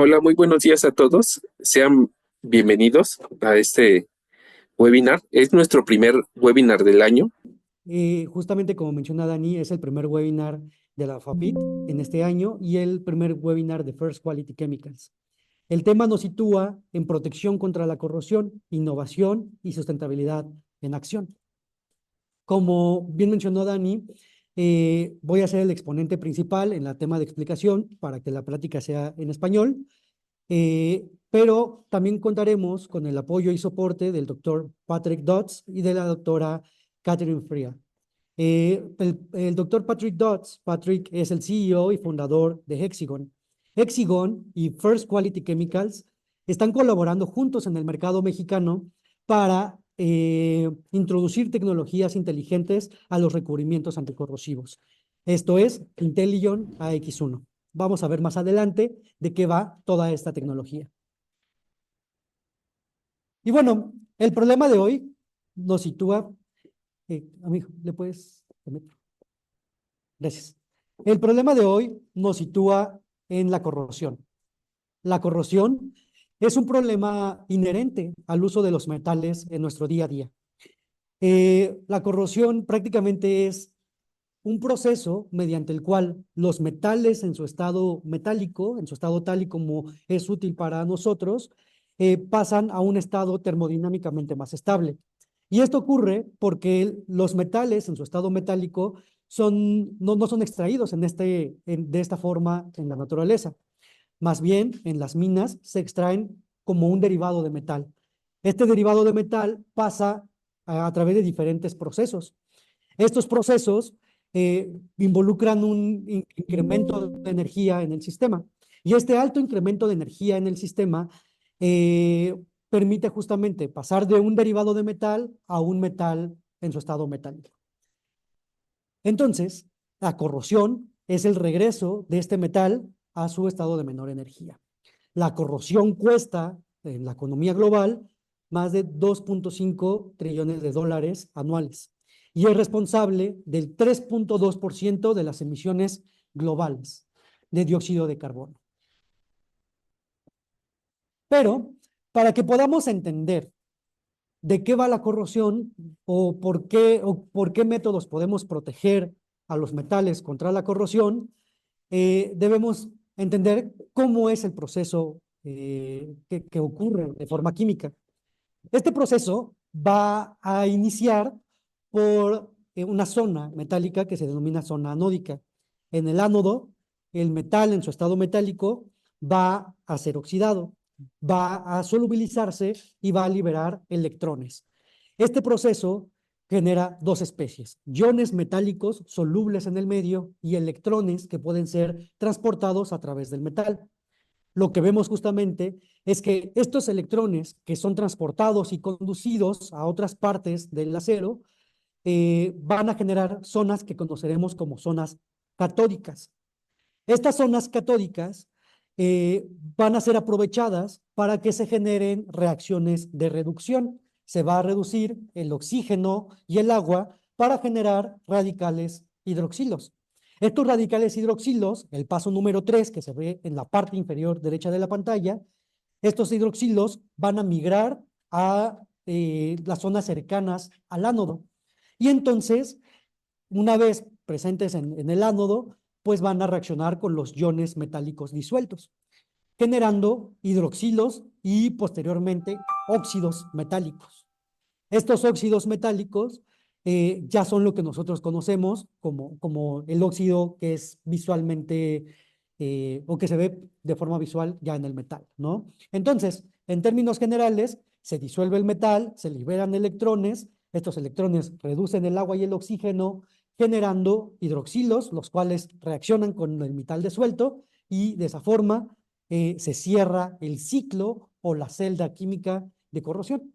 Hola, muy buenos días a todos. Sean bienvenidos a este webinar. Es nuestro primer webinar del año. Justamente como menciona Dani, es el primer webinar de la FAPIT en este año y el primer webinar de First Quality Chemicals. El tema nos sitúa en protección contra la corrosión, innovación y sustentabilidad en acción. Como bien mencionó Dani, voy a ser el exponente principal en el tema de explicación para que la plática sea en español, pero también contaremos con el apoyo y soporte del doctor Patrick Dodds y de la doctora Catherine Fria. El doctor Patrick Dodds, Patrick es el CEO y fundador de Hexagon. Hexagon y First Quality Chemicals están colaborando juntos en el mercado mexicano para introducir tecnologías inteligentes a los recubrimientos anticorrosivos. Esto es Intellion AX1. Vamos a ver más adelante de qué va toda esta tecnología. Y bueno, el problema de hoy nos sitúa, amigo, ¿le puedes? Gracias. El problema de hoy nos sitúa en la corrosión. La corrosión es un problema inherente al uso de los metales en nuestro día a día. La corrosión prácticamente es un proceso mediante el cual los metales en su estado metálico, en su estado tal y como es útil para nosotros, pasan a un estado termodinámicamente más estable. Y esto ocurre porque los metales en su estado metálico no son extraídos de esta forma en la naturaleza. Más bien, en las minas se extraen como un derivado de metal. Este derivado de metal pasa a través de diferentes procesos. Estos procesos involucran un incremento de energía en el sistema. Y este alto incremento de energía en el sistema eh, permite justamente pasar de un derivado de metal a un metal en su estado metálico. Entonces, la corrosión es el regreso de este metal a su estado de menor energía. La corrosión cuesta en la economía global más de 2.5 trillones de dólares anuales y es responsable del 3.2% de las emisiones globales de dióxido de carbono. Pero para que podamos entender de qué va la corrosión o por qué métodos podemos proteger a los metales contra la corrosión, debemos entender cómo es el proceso que ocurre de forma química. Este proceso va a iniciar por una zona metálica que se denomina zona anódica. En el ánodo, el metal en su estado metálico va a ser oxidado, va a solubilizarse y va a liberar electrones. Este proceso genera dos especies, iones metálicos solubles en el medio y electrones que pueden ser transportados a través del metal. Lo que vemos justamente es que estos electrones que son transportados y conducidos a otras partes del acero van a generar zonas que conoceremos como zonas catódicas. Estas zonas catódicas van a ser aprovechadas para que se generen reacciones de reducción. Se va a reducir el oxígeno y el agua para generar radicales hidroxilos. Estos radicales hidroxilos, el paso número 3 que se ve en la parte inferior derecha de la pantalla, estos hidroxilos van a migrar a las zonas cercanas al ánodo. Y entonces, una vez presentes en el ánodo, pues van a reaccionar con los iones metálicos disueltos, generando hidroxilos y posteriormente óxidos metálicos. Estos óxidos metálicos ya son lo que nosotros conocemos como el óxido que es visualmente o que se ve de forma visual ya en el metal, ¿no? Entonces, en términos generales, se disuelve el metal, se liberan electrones, estos electrones reducen el agua y el oxígeno, generando hidroxilos, los cuales reaccionan con el metal disuelto y de esa forma se cierra el ciclo o la celda química de corrosión.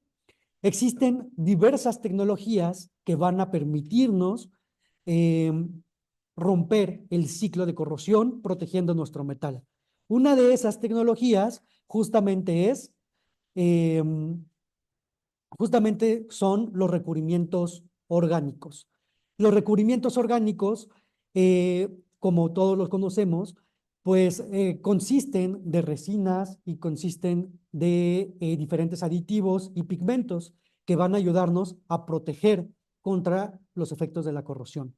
Existen diversas tecnologías que van a permitirnos eh, romper el ciclo de corrosión protegiendo nuestro metal. Una de esas tecnologías eh, justamente son los recubrimientos orgánicos. Los recubrimientos orgánicos, como todos los conocemos, pues consisten de resinas y consisten de diferentes aditivos y pigmentos que van a ayudarnos a proteger contra los efectos de la corrosión.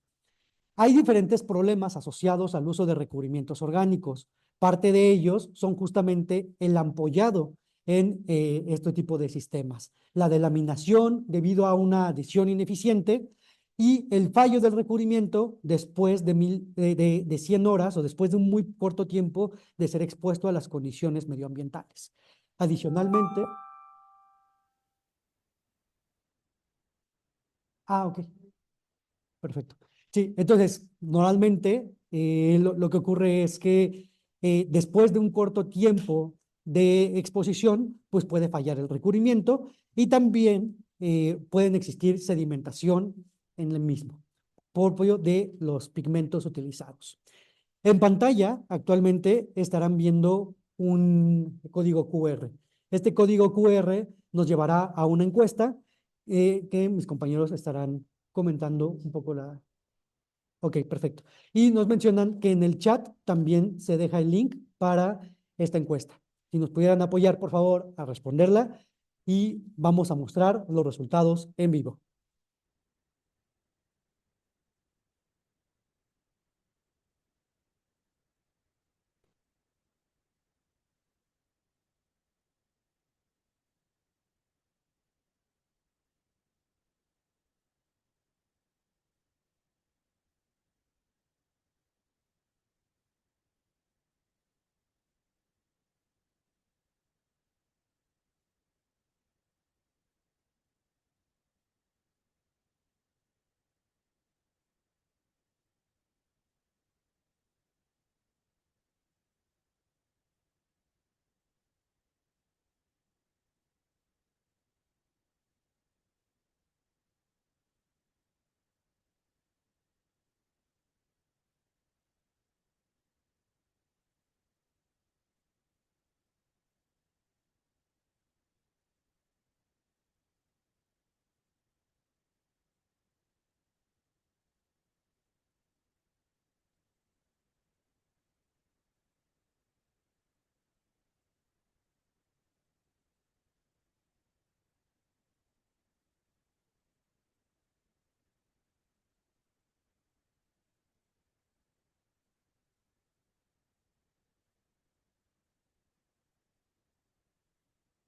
Hay diferentes problemas asociados al uso de recubrimientos orgánicos. Parte de ellos son justamente el ampollado en este tipo de sistemas, la delaminación debido a una adhesión ineficiente y el fallo del recubrimiento después de 100 horas o después de un muy corto tiempo de ser expuesto a las condiciones medioambientales. Adicionalmente, ok, perfecto. Sí, entonces, normalmente lo que ocurre es que después de un corto tiempo de exposición, pues puede fallar el recubrimiento y también pueden existir sedimentación en el mismo, por apoyo de los pigmentos utilizados. En pantalla, actualmente estarán viendo un código QR. Este código QR nos llevará a una encuesta que mis compañeros estarán comentando un poco la. Ok, perfecto. Y nos mencionan que en el chat también se deja el link para esta encuesta. Si nos pudieran apoyar, por favor, a responderla y vamos a mostrar los resultados en vivo.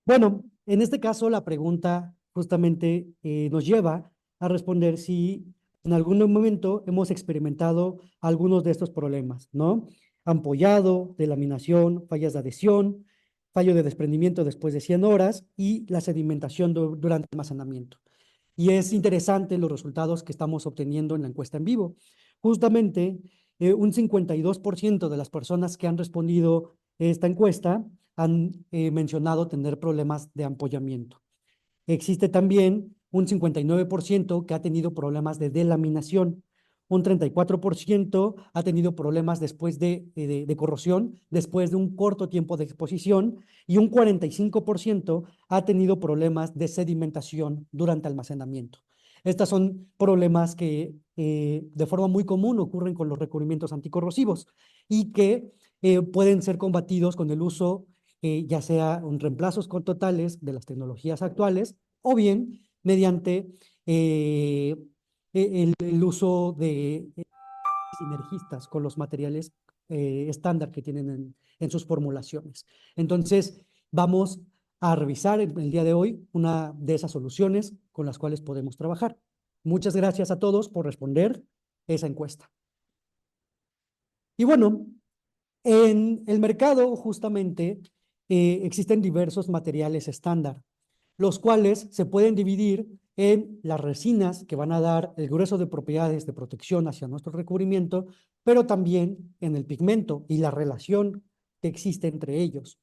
Bueno, en este caso la pregunta justamente nos lleva a responder si en algún momento hemos experimentado algunos de estos problemas, ¿no? Ampollado, delaminación, fallas de adhesión, fallo de desprendimiento después de 100 horas y la sedimentación durante el almacenamiento. Y es interesante los resultados que estamos obteniendo en la encuesta en vivo. Justamente, un 52% de las personas que han respondido esta encuesta han mencionado tener problemas de ampollamiento. Existe también un 59% que ha tenido problemas de delaminación, un 34% ha tenido problemas después de corrosión, después de un corto tiempo de exposición, y un 45% ha tenido problemas de sedimentación durante almacenamiento. Estos son problemas que de forma muy común ocurren con los recubrimientos anticorrosivos y que pueden ser combatidos con el uso ya sea en reemplazos totales de las tecnologías actuales o bien mediante el uso de sinergistas con los materiales estándar que tienen en sus formulaciones. Entonces, vamos a revisar el día de hoy una de esas soluciones con las cuales podemos trabajar. Muchas gracias a todos por responder esa encuesta. Y bueno, en el mercado justamente existen diversos materiales estándar, los cuales se pueden dividir en las resinas que van a dar el grueso de propiedades de protección hacia nuestro recubrimiento, pero también en el pigmento y la relación que existe entre ellos.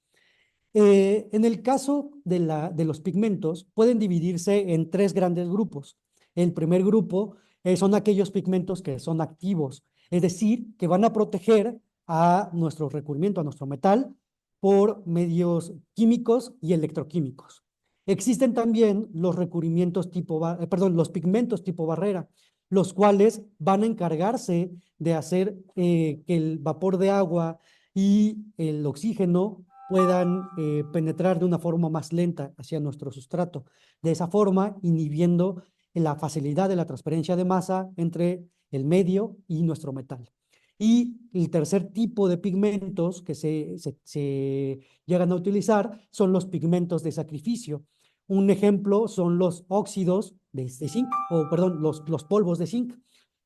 En el caso de los pigmentos, pueden dividirse en tres grandes grupos. El primer grupo son aquellos pigmentos que son activos, es decir, que van a proteger a nuestro recubrimiento, a nuestro metal, por medios químicos y electroquímicos. Existen también los recubrimientos los pigmentos tipo barrera, los cuales van a encargarse de hacer que el vapor de agua y el oxígeno puedan penetrar de una forma más lenta hacia nuestro sustrato. De esa forma, inhibiendo la facilidad de la transferencia de masa entre el medio y nuestro metal. Y el tercer tipo de pigmentos que se llegan a utilizar son los pigmentos de sacrificio. Un ejemplo son los óxidos de zinc, o perdón, los polvos de zinc.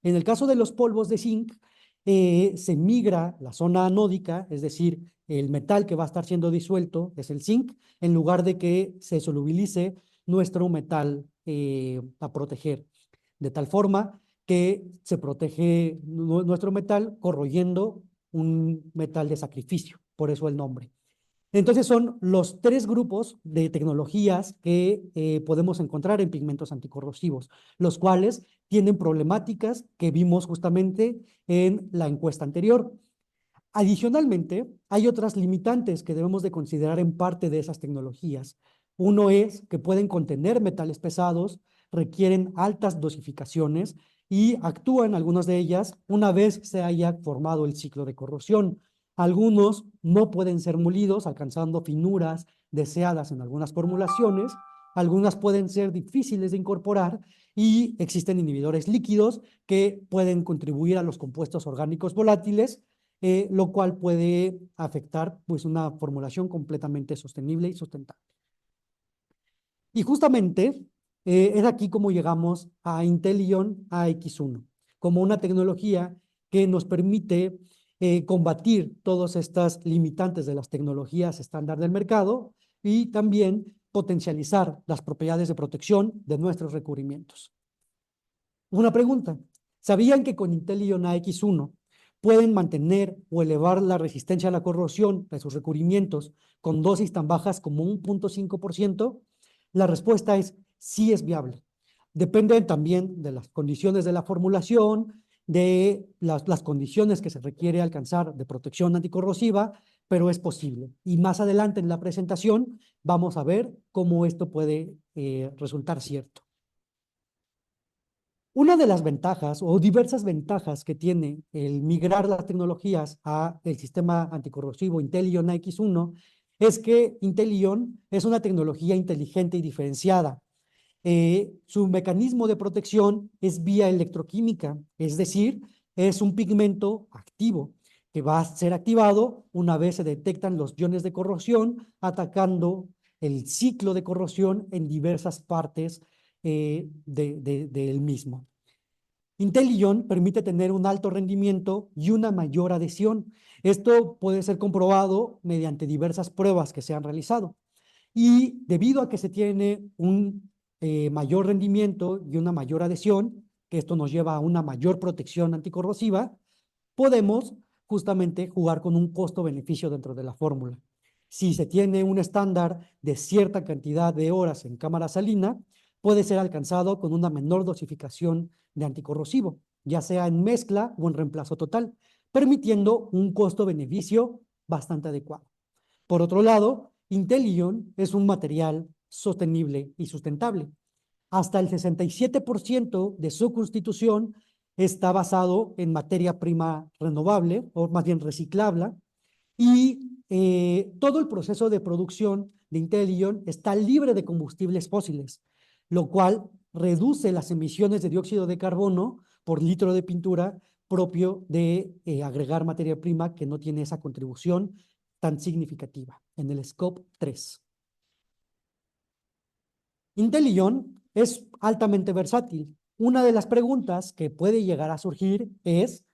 En el caso de los polvos de zinc, se migra la zona anódica, es decir, el metal que va a estar siendo disuelto es el zinc, en lugar de que se solubilice nuestro metal a proteger, de tal forma que se protege nuestro metal corroyendo un metal de sacrificio, por eso el nombre. Entonces son los tres grupos de tecnologías que podemos encontrar en pigmentos anticorrosivos, los cuales tienen problemáticas que vimos justamente en la encuesta anterior. Adicionalmente, hay otras limitantes que debemos de considerar en parte de esas tecnologías. Uno es que pueden contener metales pesados, requieren altas dosificaciones y actúan algunas de ellas una vez se haya formado el ciclo de corrosión. Algunos no pueden ser molidos, alcanzando finuras deseadas en algunas formulaciones. Algunas pueden ser difíciles de incorporar y existen inhibidores líquidos que pueden contribuir a los compuestos orgánicos volátiles, lo cual puede afectar pues, una formulación completamente sostenible y sustentable. Y justamente es aquí como llegamos a Intellion AX1, como una tecnología que nos permite combatir todas estas limitantes de las tecnologías estándar del mercado y también potencializar las propiedades de protección de nuestros recubrimientos. Una pregunta, ¿sabían que con Intellion AX1 pueden mantener o elevar la resistencia a la corrosión de sus recubrimientos con dosis tan bajas como 1.5%? La respuesta es sí, es viable. Depende también de las condiciones de la formulación, de las condiciones que se requiere alcanzar de protección anticorrosiva, pero es posible. Y más adelante en la presentación vamos a ver cómo esto puede resultar cierto. Una de las ventajas o diversas ventajas que tiene el migrar las tecnologías a el sistema anticorrosivo Intellion X1 es que Intellion es una tecnología inteligente y diferenciada. Su mecanismo de protección es vía electroquímica, es decir, es un pigmento activo que va a ser activado una vez se detectan los iones de corrosión, atacando el ciclo de corrosión en diversas partes del mismo. Intellion permite tener un alto rendimiento y una mayor adhesión. Esto puede ser comprobado mediante diversas pruebas que se han realizado. Y debido a que se tiene un mayor rendimiento y una mayor adhesión, que esto nos lleva a una mayor protección anticorrosiva, podemos justamente jugar con un costo-beneficio dentro de la fórmula. Si se tiene un estándar de cierta cantidad de horas en cámara salina, puede ser alcanzado con una menor dosificación de anticorrosivo, ya sea en mezcla o en reemplazo total, permitiendo un costo-beneficio bastante adecuado. Por otro lado, Intellion es un material sostenible y sustentable. Hasta el 67% de su constitución está basado en materia prima renovable, o más bien reciclable, y todo el proceso de producción de Intellion está libre de combustibles fósiles, lo cual reduce las emisiones de dióxido de carbono por litro de pintura propio de agregar materia prima que no tiene esa contribución tan significativa en el Scope 3. Intellion es altamente versátil. Una de las preguntas que puede llegar a surgir es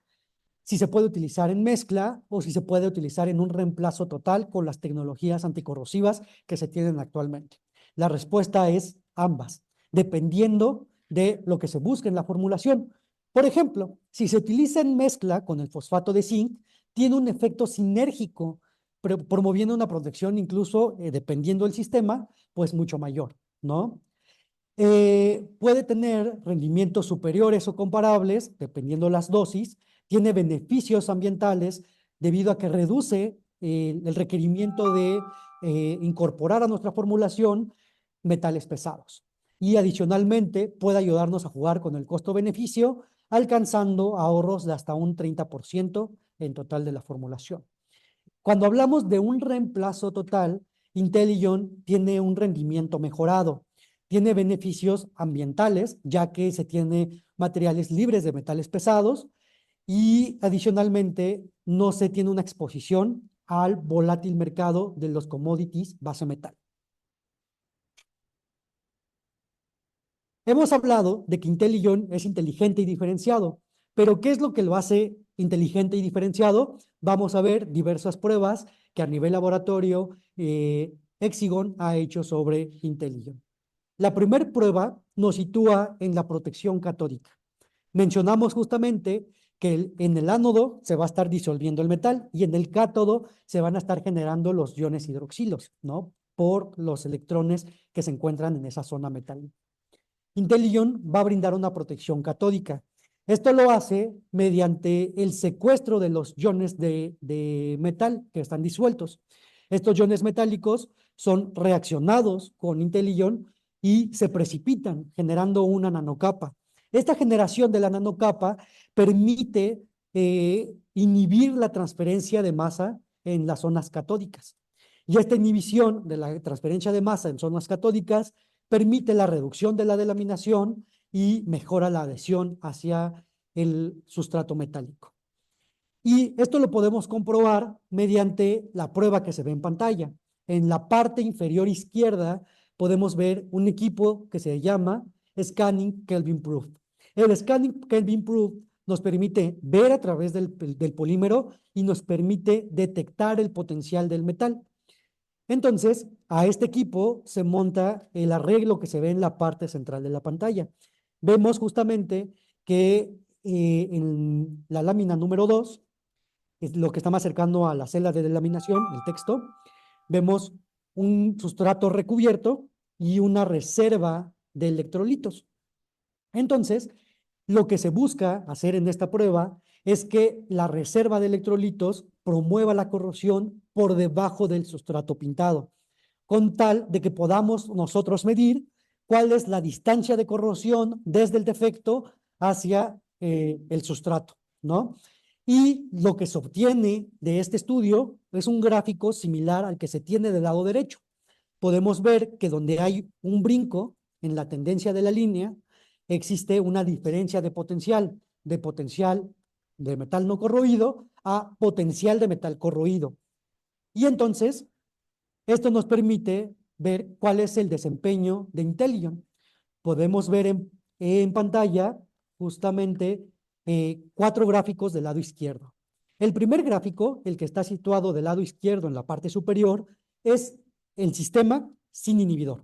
si se puede utilizar en mezcla o si se puede utilizar en un reemplazo total con las tecnologías anticorrosivas que se tienen actualmente. La respuesta es ambas, dependiendo de lo que se busque en la formulación. Por ejemplo, si se utiliza en mezcla con el fosfato de zinc, tiene un efecto sinérgico, promoviendo una protección incluso, dependiendo del sistema, pues mucho mayor, ¿no? Puede tener rendimientos superiores o comparables, dependiendo las dosis, tiene beneficios ambientales debido a que reduce el requerimiento de incorporar a nuestra formulación metales pesados. Y adicionalmente puede ayudarnos a jugar con el costo-beneficio, alcanzando ahorros de hasta un 30% en total de la formulación. Cuando hablamos de un reemplazo total, Intellion tiene un rendimiento mejorado, tiene beneficios ambientales, ya que se tiene materiales libres de metales pesados y adicionalmente no se tiene una exposición al volátil mercado de los commodities base metal. Hemos hablado de que Intellion es inteligente y diferenciado, pero ¿qué es lo que lo hace inteligente y diferenciado? Vamos a ver diversas pruebas que a nivel laboratorio Hexagon ha hecho sobre Intellion. La primera prueba nos sitúa en la protección catódica. Mencionamos justamente que en el ánodo se va a estar disolviendo el metal y en el cátodo se van a estar generando los iones hidroxilos, ¿no? Por los electrones que se encuentran en esa zona metálica. Intellion va a brindar una protección catódica. Esto lo hace mediante el secuestro de los iones de metal que están disueltos. Estos iones metálicos son reaccionados con Intellion y se precipitan generando una nanocapa. Esta generación de la nanocapa permite inhibir la transferencia de masa en las zonas catódicas. Y esta inhibición de la transferencia de masa en zonas catódicas permite la reducción de la delaminación y mejora la adhesión hacia el sustrato metálico. Y esto lo podemos comprobar mediante la prueba que se ve en pantalla. En la parte inferior izquierda podemos ver un equipo que se llama Scanning Kelvin Proof. El Scanning Kelvin Proof nos permite ver a través del polímero y nos permite detectar el potencial del metal. Entonces, a este equipo se monta el arreglo que se ve en la parte central de la pantalla. Vemos justamente que en la lámina número 2, es lo que está más cercano a la celda de delaminación, el texto, vemos un sustrato recubierto y una reserva de electrolitos. Entonces, lo que se busca hacer en esta prueba es que la reserva de electrolitos promueva la corrosión por debajo del sustrato pintado, con tal de que podamos nosotros medir cuál es la distancia de corrosión desde el defecto hacia el sustrato, ¿no? Y lo que se obtiene de este estudio es un gráfico similar al que se tiene del lado derecho. Podemos ver que donde hay un brinco en la tendencia de la línea, existe una diferencia de potencial de metal no corroído a potencial de metal corroído. Y entonces, esto nos permite ver cuál es el desempeño de Intellion. Podemos ver en pantalla justamente 4 gráficos del lado izquierdo. El primer gráfico, el que está situado del lado izquierdo en la parte superior, es el sistema sin inhibidor.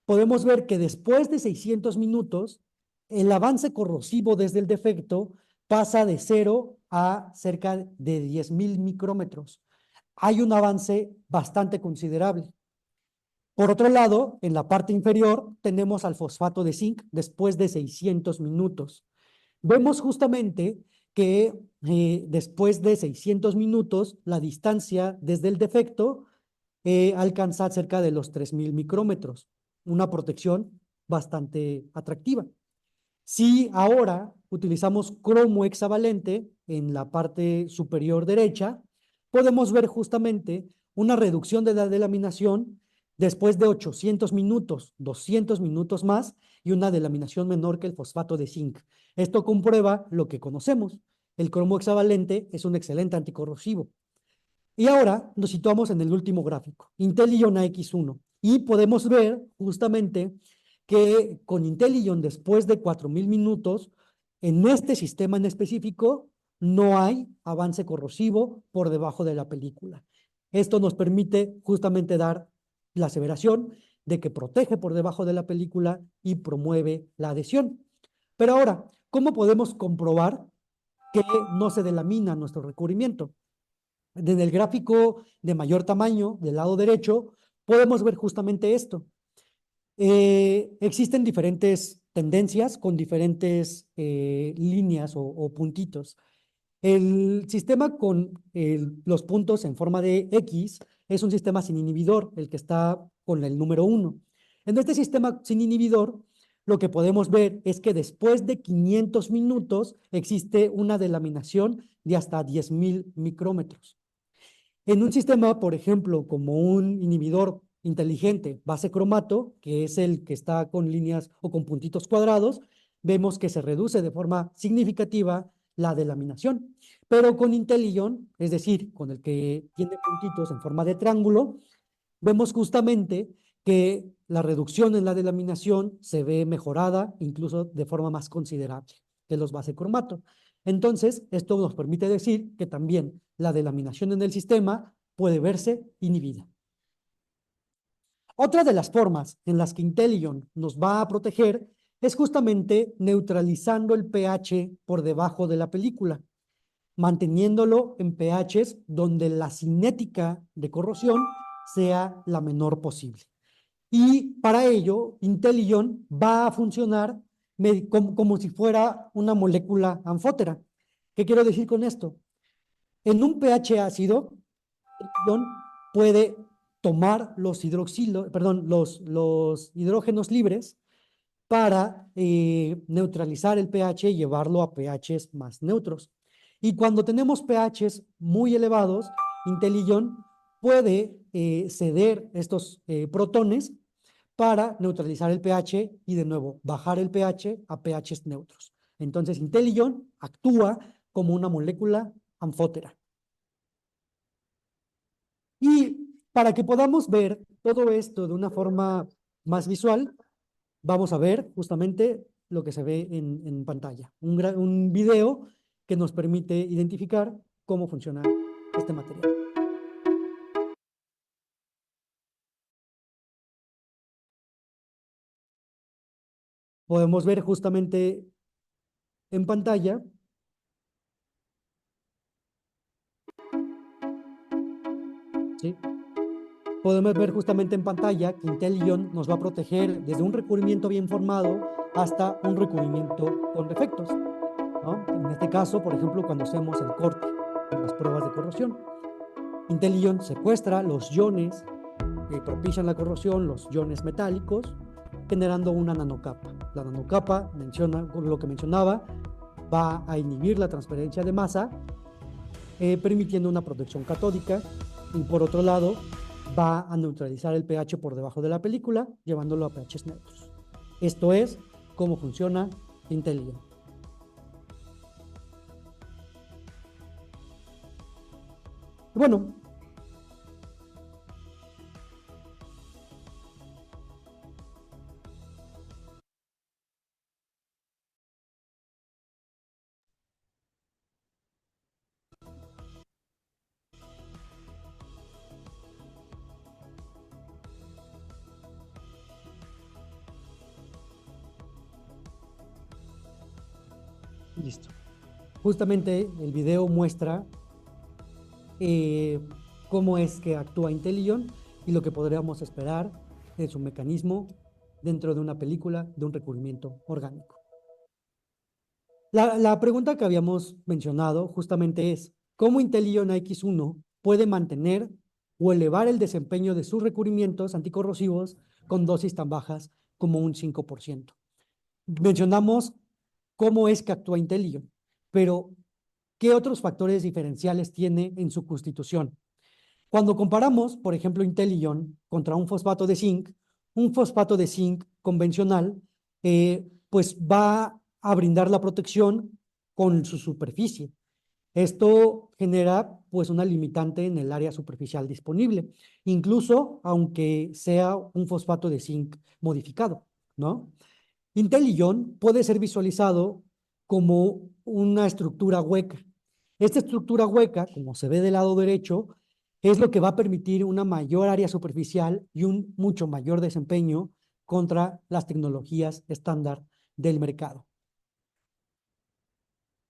Podemos ver que después de 600 minutos, el avance corrosivo desde el defecto pasa de 0 a cerca de 10.000 micrómetros. Hay un avance bastante considerable. Por otro lado, en la parte inferior tenemos al fosfato de zinc después de 600 minutos. Vemos justamente que después de 600 minutos, la distancia desde el defecto alcanza cerca de los 3.000 micrómetros, una protección bastante atractiva. Si ahora utilizamos cromo hexavalente en la parte superior derecha, podemos ver justamente una reducción de la delaminación después de 800 minutos, 200 minutos más y una delaminación menor que el fosfato de zinc. Esto comprueba lo que conocemos. El cromo hexavalente es un excelente anticorrosivo. Y ahora nos situamos en el último gráfico, Intellion AX1, y podemos ver justamente que con Intellion después de 4.000 minutos, en este sistema en específico, no hay avance corrosivo por debajo de la película. Esto nos permite justamente dar la aseveración de que protege por debajo de la película y promueve la adhesión. Pero ahora, ¿cómo podemos comprobar que no se delamina nuestro recubrimiento? En el gráfico de mayor tamaño, del lado derecho, podemos ver justamente esto. Existen diferentes tendencias con diferentes líneas o puntitos. El sistema con los puntos en forma de X es un sistema sin inhibidor, el que está con el número 1. En este sistema sin inhibidor, lo que podemos ver es que después de 500 minutos existe una delaminación de hasta 10.000 micrómetros. En un sistema, por ejemplo, como un inhibidor inteligente base cromato, que es el que está con líneas o con puntitos cuadrados, vemos que se reduce de forma significativa la delaminación. Pero con Intellion, es decir, con el que tiene puntitos en forma de triángulo, vemos justamente que la reducción en la delaminación se ve mejorada incluso de forma más considerable que los base cromato. Entonces, esto nos permite decir que también la delaminación en el sistema puede verse inhibida. Otra de las formas en las que Intellion nos va a proteger es justamente neutralizando el pH por debajo de la película, manteniéndolo en pHs donde la cinética de corrosión sea la menor posible. Y para ello, Intellion va a funcionar como si fuera una molécula anfótera. ¿Qué quiero decir con esto? En un pH ácido, Intellion puede tomar los los hidrógenos libres para neutralizar el pH y llevarlo a pHs más neutros. Y cuando tenemos pHs muy elevados, Intellion puede ceder estos protones para neutralizar el pH y de nuevo bajar el pH a pHs neutros. Entonces, Intellion actúa como una molécula anfótera. Y para que podamos ver todo esto de una forma más visual, vamos a ver justamente lo que se ve en pantalla. Un video que nos permite identificar cómo funciona este material. Podemos ver justamente en pantalla, ¿sí? Podemos ver justamente en pantalla que Intellion nos va a proteger desde un recubrimiento bien formado hasta un recubrimiento con defectos, ¿no? En este caso, por ejemplo, cuando hacemos el corte en las pruebas de corrosión, Intellion secuestra los iones que propician la corrosión, los iones metálicos, generando una nanocapa. La nanocapa, lo que mencionaba, va a inhibir la transferencia de masa, permitiendo una protección catódica, y por otro lado, va a neutralizar el pH por debajo de la película, llevándolo a pHs neutros. Esto es cómo funciona Intellion. Bueno, listo. Justamente el video muestra cómo es que actúa Intellion y lo que podríamos esperar de su mecanismo dentro de una película de un recubrimiento orgánico. La pregunta que habíamos mencionado justamente es, ¿cómo Intellion X1 puede mantener o elevar el desempeño de sus recubrimientos anticorrosivos con dosis tan bajas como un 5%? Mencionamos cómo es que actúa Intellion, pero ¿qué otros factores diferenciales tiene en su constitución? Cuando comparamos, por ejemplo, Intellion contra un fosfato de zinc convencional, pues va a brindar la protección con su superficie. Esto genera pues una limitante en el área superficial disponible, incluso aunque sea un fosfato de zinc modificado, ¿no? Intellion puede ser visualizado como una estructura hueca. Esta estructura hueca, como se ve del lado derecho, es lo que va a permitir una mayor área superficial y un mucho mayor desempeño contra las tecnologías estándar del mercado.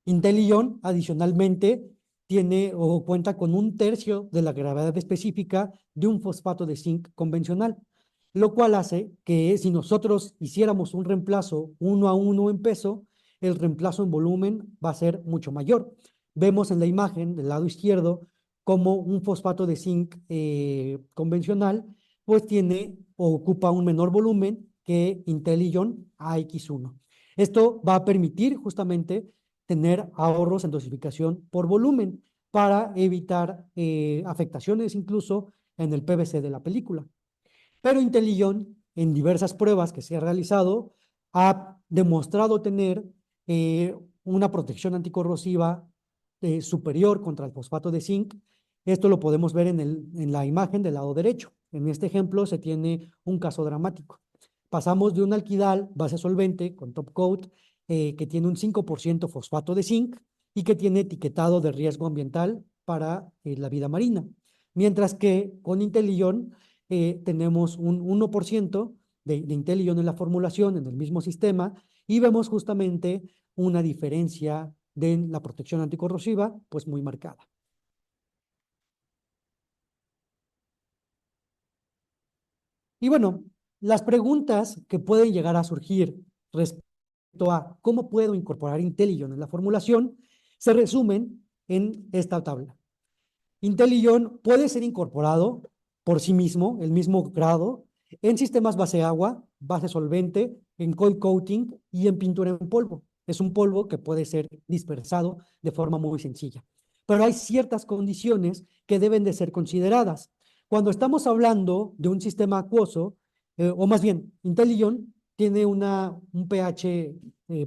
Intellion, adicionalmente, tiene o cuenta con un tercio de la gravedad específica de un fosfato de zinc convencional, lo cual hace que si nosotros hiciéramos un reemplazo 1 a 1 en peso, el reemplazo en volumen va a ser mucho mayor. Vemos en la imagen del lado izquierdo como un fosfato de zinc convencional pues tiene o ocupa un menor volumen que Intellion AX1. Esto va a permitir justamente tener ahorros en dosificación por volumen, para evitar afectaciones incluso en el PVC de la película. Pero Intelion, en diversas pruebas que se ha realizado, ha demostrado tener una protección anticorrosiva superior contra el fosfato de zinc. Esto lo podemos ver en la imagen del lado derecho. En este ejemplo se tiene un caso dramático. Pasamos de un alquidal base solvente con top coat que tiene un 5% fosfato de zinc y que tiene etiquetado de riesgo ambiental para la vida marina. Mientras que con Intelion tenemos un 1% de Intelion en la formulación, en el mismo sistema, y vemos justamente una diferencia de la protección anticorrosiva, pues muy marcada. Y bueno, las preguntas que pueden llegar a surgir respecto a cómo puedo incorporar Intelion en la formulación se resumen en esta tabla. Intelion puede ser incorporado por sí mismo, el mismo grado, en sistemas base agua, base solvente, en coil coating y en pintura en polvo. Es un polvo que puede ser dispersado de forma muy sencilla. Pero hay ciertas condiciones que deben de ser consideradas. Cuando estamos hablando de un sistema acuoso, o más bien, Intelion tiene un pH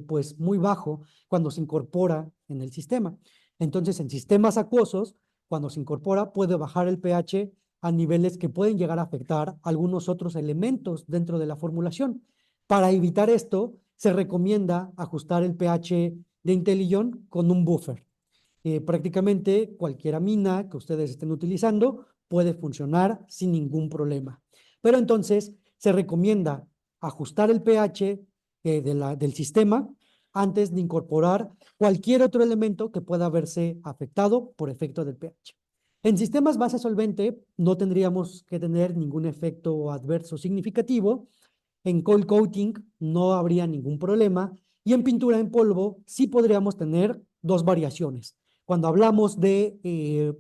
pues muy bajo cuando se incorpora en el sistema. Entonces, en sistemas acuosos, cuando se incorpora, puede bajar el pH a niveles que pueden llegar a afectar algunos otros elementos dentro de la formulación. Para evitar esto, se recomienda ajustar el pH de Intelion con un buffer. Prácticamente cualquier amina que ustedes estén utilizando puede funcionar sin ningún problema. Pero entonces se recomienda ajustar el pH del sistema antes de incorporar cualquier otro elemento que pueda verse afectado por efecto del pH. En sistemas base solvente no tendríamos que tener ningún efecto adverso significativo. En coil coating no habría ningún problema. Y en pintura en polvo sí podríamos tener dos variaciones. Cuando hablamos de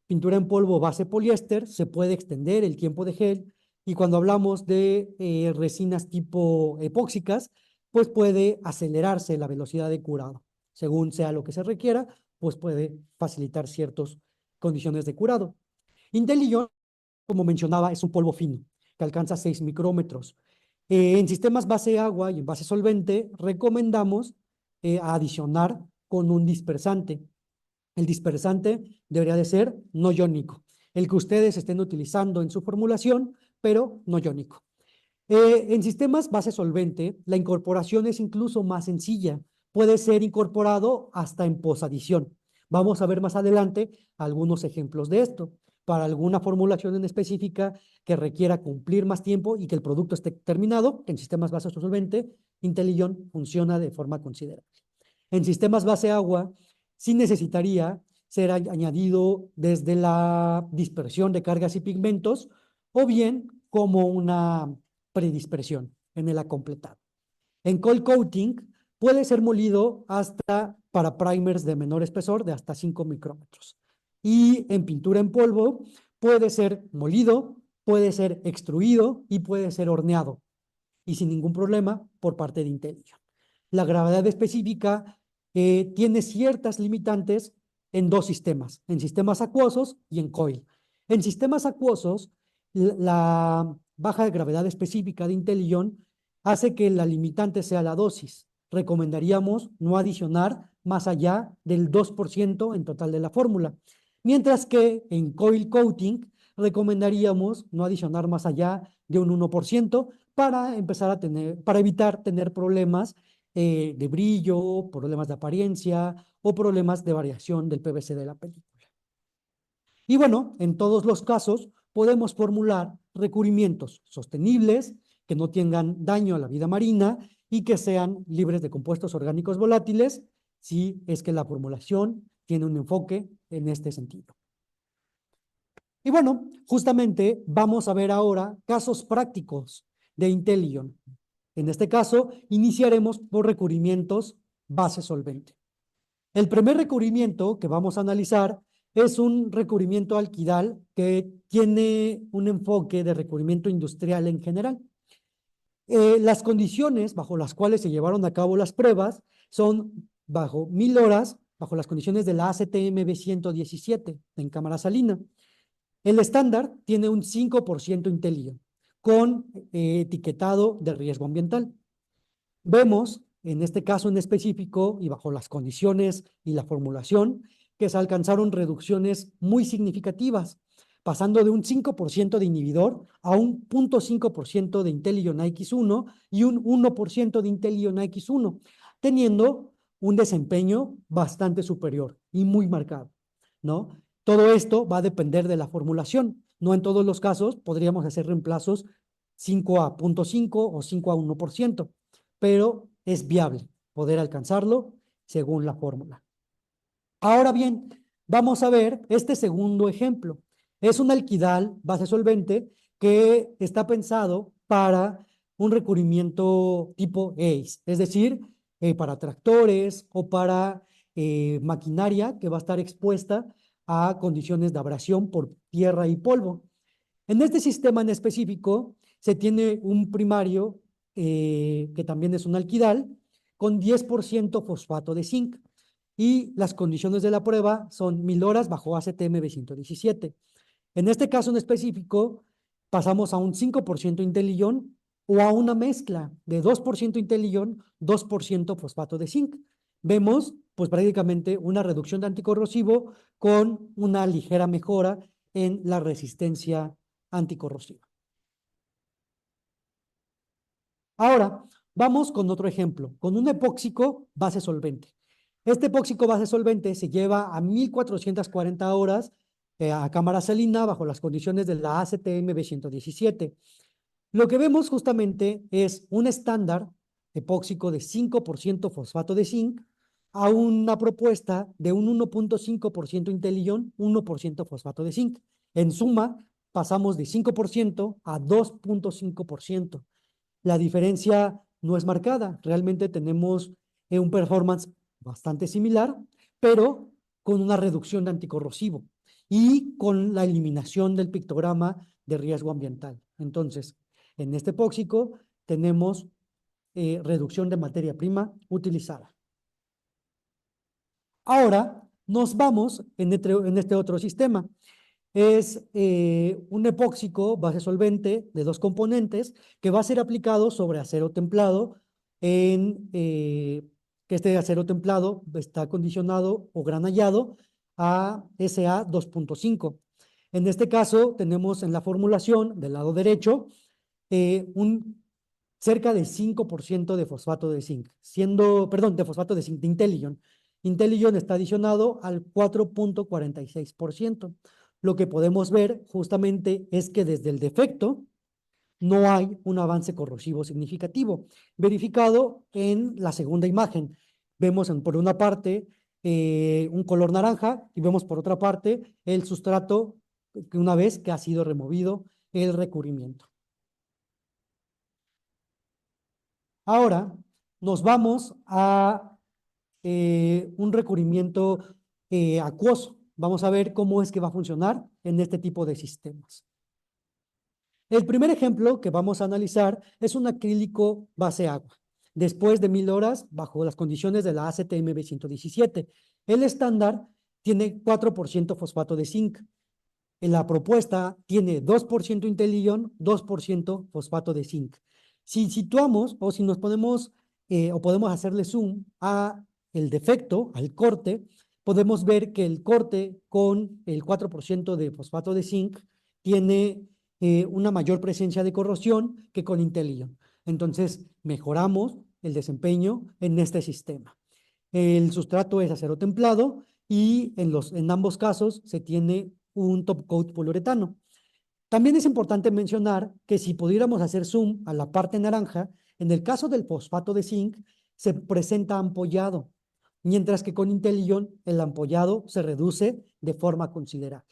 pintura en polvo base poliéster, se puede extender el tiempo de gel. Y cuando hablamos de resinas tipo epóxicas, pues puede acelerarse la velocidad de curado. Según sea lo que se requiera, pues puede facilitar ciertas condiciones de curado. Intelion, como mencionaba, es un polvo fino que alcanza 6 micrómetros. En sistemas base agua y en base solvente, recomendamos adicionar con un dispersante. El dispersante debería de ser no iónico, el que ustedes estén utilizando en su formulación, pero no iónico. En sistemas base solvente, la incorporación es incluso más sencilla. Puede ser incorporado hasta en posadición. Vamos a ver más adelante algunos ejemplos de esto. Para alguna formulación en específica que requiera cumplir más tiempo y que el producto esté terminado, en sistemas base solvente, Intelion funciona de forma considerable. En sistemas base agua, sí necesitaría ser añadido desde la dispersión de cargas y pigmentos o bien como una predispersión en el acompletado. En coil coating puede ser molido hasta para primers de menor espesor de hasta 5 micrómetros. Y en pintura en polvo puede ser molido, puede ser extruido y puede ser horneado. Y sin ningún problema por parte de Intelion. La gravedad específica tiene ciertas limitantes en dos sistemas, en sistemas acuosos y en coil. En sistemas acuosos, la baja gravedad específica de Intelion hace que la limitante sea la dosis. Recomendaríamos no adicionar más allá del 2% en total de la fórmula. Mientras que en coil coating recomendaríamos no adicionar más allá de un 1% para empezar a tener, para evitar tener problemas de brillo, problemas de apariencia o problemas de variación del PVC de la película. Y bueno, en todos los casos podemos formular recubrimientos sostenibles que no tengan daño a la vida marina y que sean libres de compuestos orgánicos volátiles si es que la formulación tiene un enfoque en este sentido. Y bueno, justamente vamos a ver ahora casos prácticos de Intelion. En este caso, iniciaremos por recubrimientos base solvente. El primer recubrimiento que vamos a analizar es un recubrimiento alquidal que tiene un enfoque de recubrimiento industrial en general. Las condiciones bajo las cuales se llevaron a cabo las pruebas son bajo 1000 horas bajo las condiciones de la ACTM B117 en cámara salina. El estándar tiene un 5% IntelliGen con etiquetado de riesgo ambiental. Vemos, en este caso en específico y bajo las condiciones y la formulación, que se alcanzaron reducciones muy significativas, pasando de un 5% de inhibidor a un 0.5% de IntelliGen X1 y un 1% de IntelliGen X1, teniendo un desempeño bastante superior y muy marcado, ¿no? Todo esto va a depender de la formulación. No en todos los casos podríamos hacer reemplazos 5 a 0.5 o 5 a 1%, pero es viable poder alcanzarlo según la fórmula. Ahora bien, vamos a ver este segundo ejemplo. Es un alquidal base solvente que está pensado para un recubrimiento tipo ACE, es decir, para tractores o para maquinaria que va a estar expuesta a condiciones de abrasión por tierra y polvo. En este sistema en específico se tiene un primario que también es un alquidal con 10% fosfato de zinc y las condiciones de la prueba son 1000 horas bajo ACTM B117. En este caso en específico pasamos a un 5% IntelliGen o a una mezcla de 2% IntelliGen, 2% fosfato de zinc. Vemos pues prácticamente una reducción de anticorrosivo con una ligera mejora en la resistencia anticorrosiva. Ahora, vamos con otro ejemplo, con un epóxico base solvente. Este epóxico base solvente se lleva a 1440 horas a cámara salina bajo las condiciones de la ACTM B117. Lo que vemos justamente es un estándar epóxico de 5% fosfato de zinc a una propuesta de un 1.5% IntelliGen, 1% fosfato de zinc. En suma, pasamos de 5% a 2.5%. La diferencia no es marcada, realmente tenemos un performance bastante similar, pero con una reducción de anticorrosivo y con la eliminación del pictograma de riesgo ambiental. Entonces, en este epóxico tenemos reducción de materia prima utilizada. Ahora nos vamos en este otro sistema. Es un epóxico base solvente de 2 componentes que va a ser aplicado sobre acero templado que este acero templado está acondicionado o granallado a SA 2.5. En este caso tenemos en la formulación del lado derecho cerca de 5% de fosfato de zinc, de fosfato de zinc, de IntelliGen. IntelliGen está adicionado al 4.46%. Lo que podemos ver justamente es que desde el defecto no hay un avance corrosivo significativo, verificado en la segunda imagen. Vemos por una parte un color naranja y vemos por otra parte el sustrato una vez que ha sido removido el recubrimiento. Ahora nos vamos a un recubrimiento acuoso. Vamos a ver cómo es que va a funcionar en este tipo de sistemas. El primer ejemplo que vamos a analizar es un acrílico base agua, después de 1000 horas bajo las condiciones de la ACTM B117. El estándar tiene 4% fosfato de zinc. En la propuesta tiene 2% IntelliGen, 2% fosfato de zinc. Si situamos o si nos ponemos o podemos hacerle zoom a el defecto, al corte, podemos ver que el corte con el 4% de fosfato de zinc tiene una mayor presencia de corrosión que con IntelliGen. Entonces, mejoramos el desempeño en este sistema. El sustrato es acero templado y en ambos casos se tiene un top coat poliuretano. También es importante mencionar que si pudiéramos hacer zoom a la parte naranja, en el caso del fosfato de zinc se presenta ampollado, mientras que con IntelliGen el ampollado se reduce de forma considerable.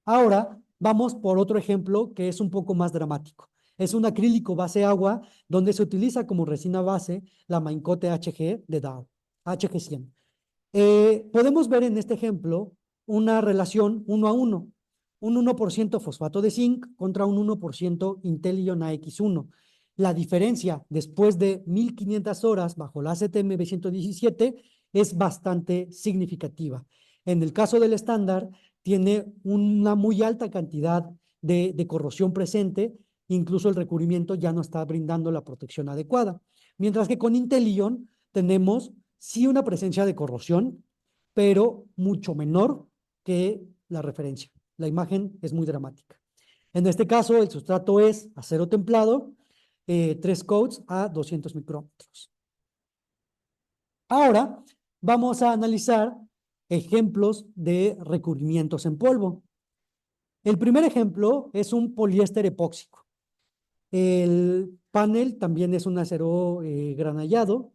Ahora vamos por otro ejemplo que es un poco más dramático. Es un acrílico base agua donde se utiliza como resina base la Main Cote HG de Dow, HG100. Podemos ver en este ejemplo una relación 1 a 1, un 1% fosfato de zinc contra un 1% IntelliGen AX1. la diferencia después de 1500 horas bajo la ACTM 117 es bastante significativa. En el caso del estándar, tiene una muy alta cantidad de corrosión presente, incluso el recubrimiento ya no está brindando la protección adecuada. Mientras que con Intelion tenemos sí una presencia de corrosión, pero mucho menor que la referencia. La imagen es muy dramática. En este caso, el sustrato es acero templado, 3 coats a 200 micrómetros. Ahora vamos a analizar ejemplos de recubrimientos en polvo. El primer ejemplo es un poliéster epóxico. El panel también es un acero granallado,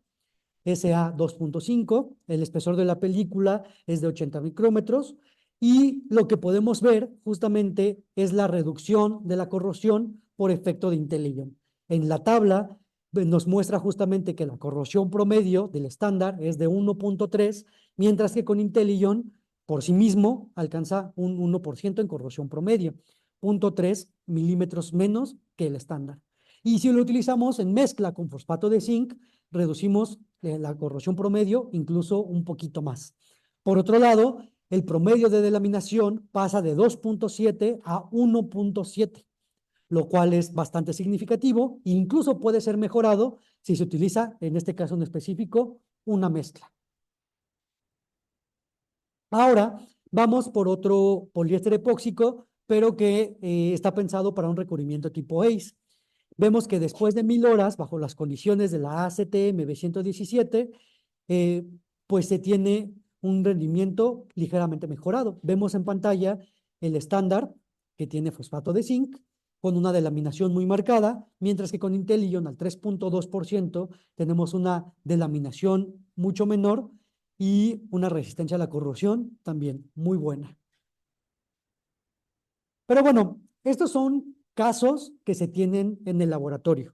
SA2.5. El espesor de la película es de 80 micrómetros. Y lo que podemos ver justamente es la reducción de la corrosión por efecto de Intelion. En la tabla nos muestra justamente que la corrosión promedio del estándar es de 1.3, mientras que con Intelion por sí mismo alcanza un 1% en corrosión promedio, 0.3 milímetros menos que el estándar. Y si lo utilizamos en mezcla con fosfato de zinc, reducimos la corrosión promedio incluso un poquito más. Por otro lado, el promedio de delaminación pasa de 2.7 a 1.7, lo cual es bastante significativo e incluso puede ser mejorado si se utiliza, en este caso en específico, una mezcla. Ahora vamos por otro poliéster epóxico, pero que está pensado para un recubrimiento tipo ACE. Vemos que después de 1000 horas, bajo las condiciones de la ACTM B117, pues se tiene un rendimiento ligeramente mejorado. Vemos en pantalla el estándar, que tiene fosfato de zinc, con una delaminación muy marcada, mientras que con Intelion al 3.2% tenemos una delaminación mucho menor y una resistencia a la corrosión también muy buena. Pero bueno, estos son casos que se tienen en el laboratorio.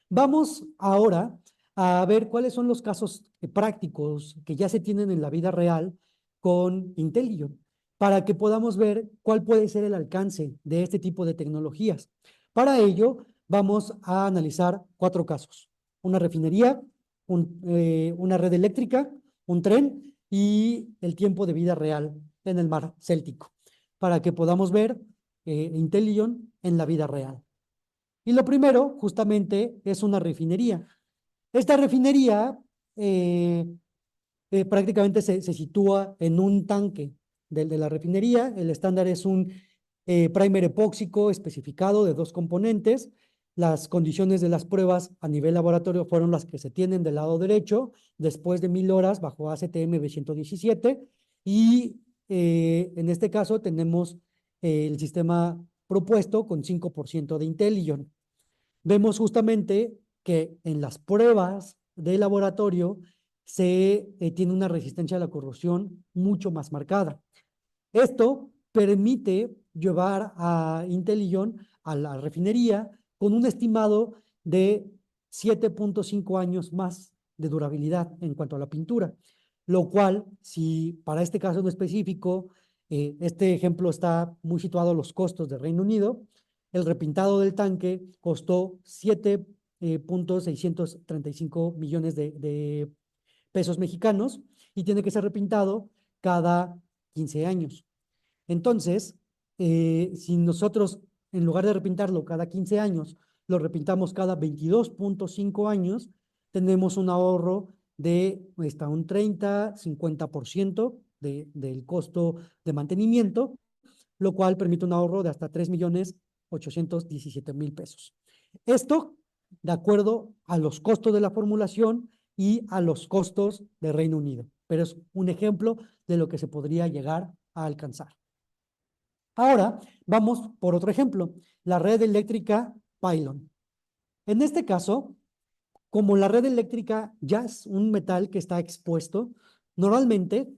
Vamos ahora a ver cuáles son los casos prácticos que ya se tienen en la vida real con Intelion, para que podamos ver cuál puede ser el alcance de este tipo de tecnologías. Para ello, vamos a analizar 4 casos: una refinería, una red eléctrica, un tren y el tiempo de vida real en el mar Céltico, para que podamos ver Intelion en la vida real. Y lo primero, justamente, es una refinería. Esta refinería prácticamente se sitúa en un tanque de la refinería. El estándar es un primer epóxico especificado de 2 componentes. Las condiciones de las pruebas a nivel laboratorio fueron las que se tienen del lado derecho, después de 1000 horas bajo ACTM B117. Y en este caso tenemos el sistema propuesto con 5% de Intelion. Vemos justamente que en las pruebas de laboratorio se tiene una resistencia a la corrosión mucho más marcada. Esto permite llevar a Intelion a la refinería con un estimado de 7.5 años más de durabilidad en cuanto a la pintura, lo cual, si para este caso en específico, este ejemplo está muy situado a los costos del Reino Unido, el repintado del tanque costó 7.635 millones de pesos mexicanos y tiene que ser repintado cada 15 años. Entonces, si nosotros, en lugar de repintarlo cada 15 años, lo repintamos cada 22.5 años, tenemos un ahorro de hasta un 30-50% del costo de mantenimiento, lo cual permite un ahorro de hasta 3.817.000 pesos. Esto de acuerdo a los costos de la formulación y a los costos del Reino Unido, pero es un ejemplo de lo que se podría llegar a alcanzar. Ahora vamos por otro ejemplo, la red eléctrica Pylon. En este caso, como la red eléctrica ya es un metal que está expuesto, normalmente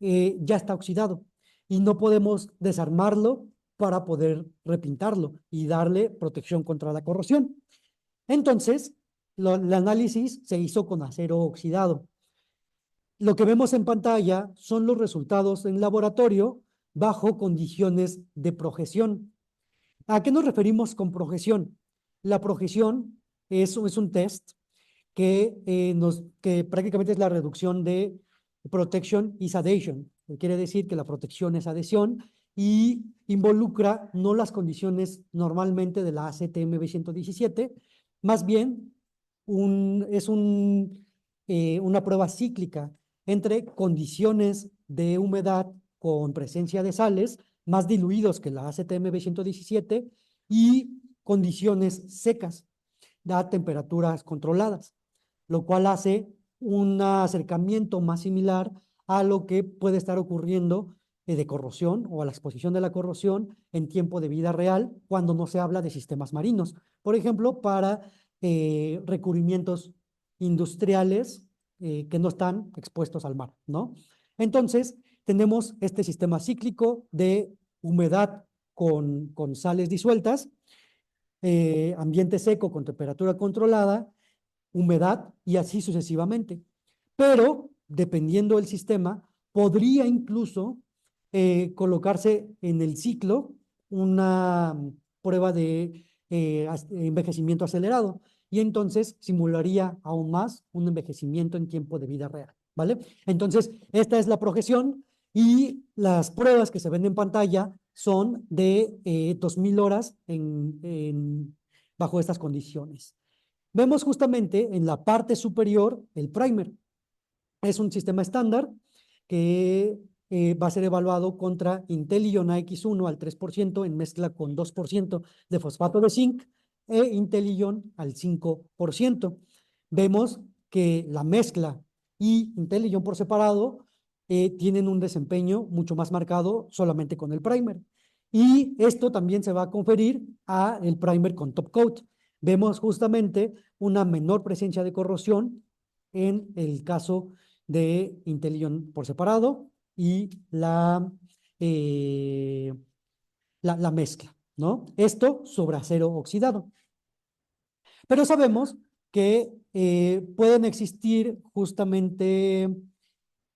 ya está oxidado y no podemos desarmarlo para poder repintarlo y darle protección contra la corrosión. Entonces, el análisis se hizo con acero oxidado. Lo que vemos en pantalla son los resultados en laboratorio bajo condiciones de projeción. ¿A qué nos referimos con projeción? La projeción es un test que prácticamente es la reducción de protection is adhesion. Quiere decir que la protección es adhesión y involucra no las condiciones normalmente de la ACTM 117, más bien es una prueba cíclica entre condiciones de humedad con presencia de sales más diluidos que la ACTM 117 y condiciones secas a temperaturas controladas, lo cual hace un acercamiento más similar a lo que puede estar ocurriendo de corrosión o a la exposición de la corrosión en tiempo de vida real cuando no se habla de sistemas marinos. Por ejemplo, para recubrimientos industriales que no están expuestos al mar, ¿no? Entonces, tenemos este sistema cíclico de humedad con sales disueltas, ambiente seco con temperatura controlada, humedad y así sucesivamente. Pero, dependiendo del sistema, podría incluso colocarse en el ciclo una prueba de envejecimiento acelerado y entonces simularía aún más un envejecimiento en tiempo de vida real, ¿vale? Entonces, esta es la projeción y las pruebas que se ven en pantalla son de 2000 horas bajo estas condiciones. Vemos justamente en la parte superior el primer. Es un sistema estándar que va a ser evaluado contra Intellion AX1 al 3% en mezcla con 2% de fosfato de zinc e Intellion al 5%. Vemos que la mezcla y Intellion por separado tienen un desempeño mucho más marcado solamente con el primer. Y esto también se va a conferir a el primer con top coat. Vemos justamente una menor presencia de corrosión en el caso de Intellion por separado y la mezcla, ¿no? Esto sobre acero oxidado. Pero sabemos que pueden existir justamente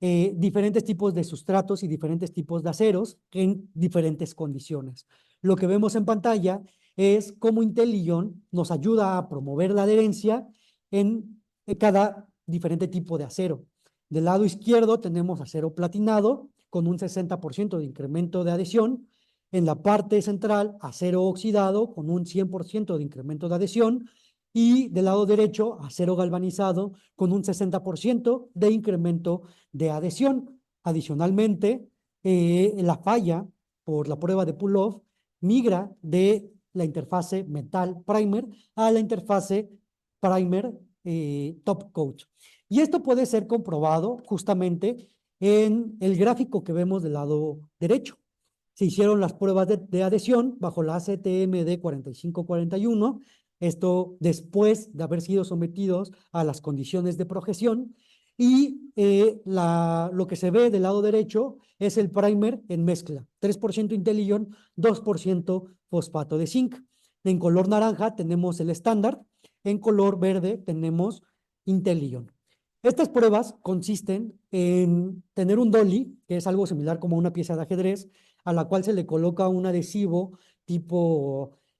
diferentes tipos de sustratos y diferentes tipos de aceros en diferentes condiciones. Lo que vemos en pantalla es cómo Intellion nos ayuda a promover la adherencia en cada diferente tipo de acero. Del lado izquierdo tenemos acero platinado con un 60% de incremento de adhesión. En la parte central, acero oxidado con un 100% de incremento de adhesión. Y del lado derecho, acero galvanizado con un 60% de incremento de adhesión. Adicionalmente, la falla por la prueba de pull-off migra de la interfase metal primer a la interfase primer top coat. Y esto puede ser comprobado justamente en el gráfico que vemos del lado derecho. Se hicieron las pruebas de adhesión bajo la ACTM de 4541, esto después de haber sido sometidos a las condiciones de projeción, y lo que se ve del lado derecho es el primer en mezcla, 3% Intellion, 2% fosfato de zinc. En color naranja tenemos el estándar, en color verde tenemos Intellion. Estas pruebas consisten en tener un dolly, que es algo similar como una pieza de ajedrez, a la cual se le coloca un adhesivo